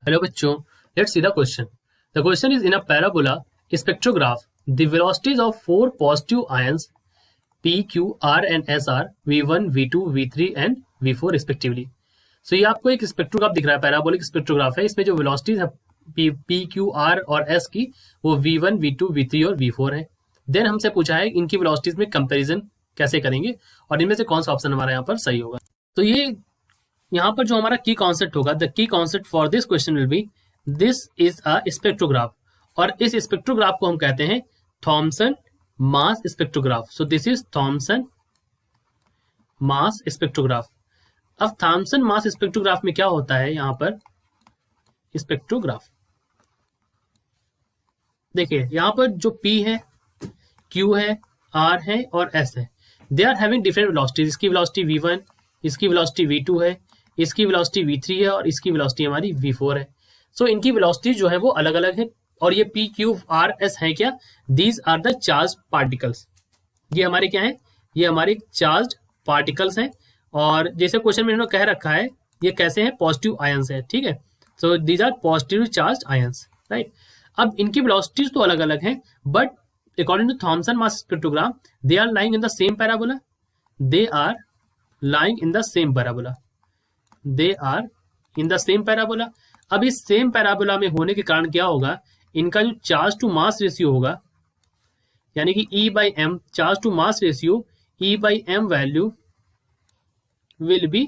Hello बच्चों, let's see the question. The question is in a parabola spectrograph, the velocities of four positive ions P, Q, R and S are V1, V2, V3 and V4 respectively. So ये आपको एक spectrograph दिख रहा है, parabolic spectrograph है. इसमें जो velocities है P, Q, R और S की वो V1, V2, V3 और V4 है. देन हमसे पूछा है इनकी वेलोसिटीज में कंपैरिजन कैसे करेंगे और इनमें से कौन सा ऑप्शन हमारा यहाँ पर सही होगा. तो ये यहाँ पर जो हमारा की कॉन्सेप्ट होगा, the key concept for this question will be this is a spectrograph, और इस स्पेक्ट्रोग्राफ को हम कहते हैं Thomson mass spectrograph. So this is Thomson mass spectrograph. अब थॉमसन मास स्पेक्ट्रोग्राफ में क्या होता है, यहाँ पर स्पेक्ट्रोग्राफ देखिए, यहाँ पर जो P है, Q है, R है और S है, they are having different velocities. इसकी वेलोसिटी V1, इसकी वेलोसिटी V2 है, इसकी वेलोसिटी V3 है और इसकी वेलोसिटी हमारी V4 है. सो इनकी वेलोसिटी जो है वो अलग अलग है. और ये P, Q, R, S है क्या, these are the charge particles. ये हमारे क्या है, ये हमारे चार्ज पार्टिकल्स हैं. और जैसे क्वेश्चन में इन्होंने कह रखा है ये कैसे हैं, पॉजिटिव आयंस है. ठीक है, so these are positive charge ions, right. अब इनकी वेलोसिटीज तो अलग अलग हैं, but according to Thomson mass spectrogram they are lying in the same parabola. They are lying in the same parabola. They are in the same parabola. अब इस same parabola में होने के कारण क्या होगा, इनका जो चार्ज टू मास रेशियो होगा, यानी कि E by M, charge to mass ratio E by M value will be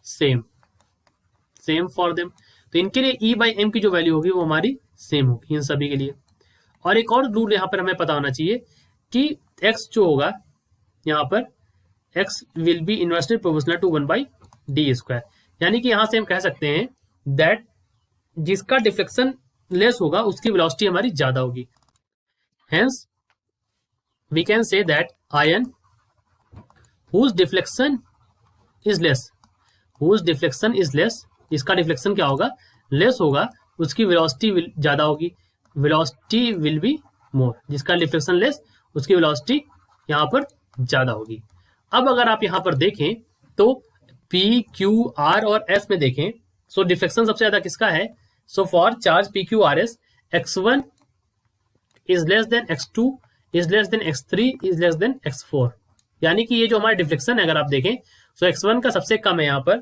same for them. तो इनके लिए E by M की जो वैल्यू होगी वो हमारी सेम होगी इन सभी के लिए. और एक और रूल यहाँ पर हमें पता होना चाहिए कि x जो होगा यहाँ पर x will be inversely proportional to 1/d². यानी कि यहां से हम कह सकते हैं दैट जिसका डिफ्लेक्शन लेस होगा उसकी वेलोसिटी हमारी ज्यादा होगी. Hence we can say that ion whose deflection is less, इसका डिफ्लेक्शन क्या होगा, लेस होगा, उसकी वेलोसिटी ज्यादा होगी. Velocity will be more. जिसका डिफ्लेक्शन लेस उसकी वेलोसिटी यहां पर ज्यादा होगी. अब अगर आप यहां पर देखें तो P, Q, R और S में देखें, सो डिफ्लेक्शन सबसे ज्यादा किसका है. So for charge P, Q, R, S, x1 is less than x2 is less than x3 is less than x4. यानी कि ये जो हमारा डिफ्लेक्शन है अगर आप देखें, सो x1 का सबसे कम है यहाँ पर,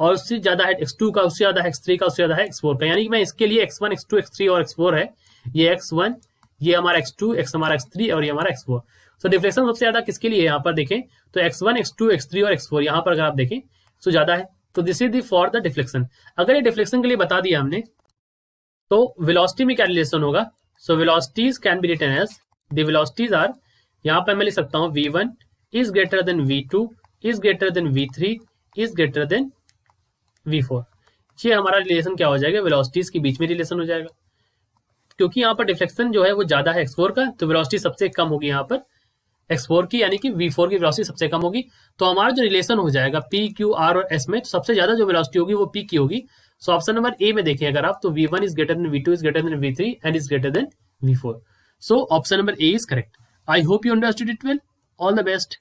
और उससे ज्यादा है x2 का, उससे ज्यादा है x3 का, उससे ज्यादा है x4 का. यानी कि मैं इसके लिए x1, x2, x3 और x4 है, ये x1, ये हमारा x2, x हमारा x3 और ये हमारा x4. सो डिफ्लेक्शन सबसे ज्यादा किसके लिए यहाँ पर देखें तो x1, x2, x3 और x4 यहाँ पर अगर आप देखें तो ज्यादा है. तो this is the for the deflection. अगर ये डिफ्लेक्शन के लिए बता दिया हमने तो वेलोसिटी में क्या रिलेशन होगा. So velocities can be written as the velocities are, यहाँ पर मैं लिख सकता हूँ v1 is greater than v2 is greater than v3 is greater than v4. ये हमारा रिलेशन क्या हो जाएगा, वेलोसिटीज के बीच में रिलेशन हो जाएगा. क्योंकि यहाँ पर डिफ्लेक्शन जो है वो ज्यादा है x4 का, तो वेलोसिटी सबसे कम होगी यहाँ पर x4 की, यानी कि v4 की वेलोसिटी सबसे कम होगी. तो हमारा जो रिलेशन हो जाएगा P, Q, R और S में, तो सबसे ज्यादा जो वेलोसिटी होगी वो P की होगी. सो ऑप्शन नंबर ए में देखें अगर आप, तो v1 is greater than v2 is greater than v3 and is greater than v4. So option number A is correct. I hope you understood it well. All the best.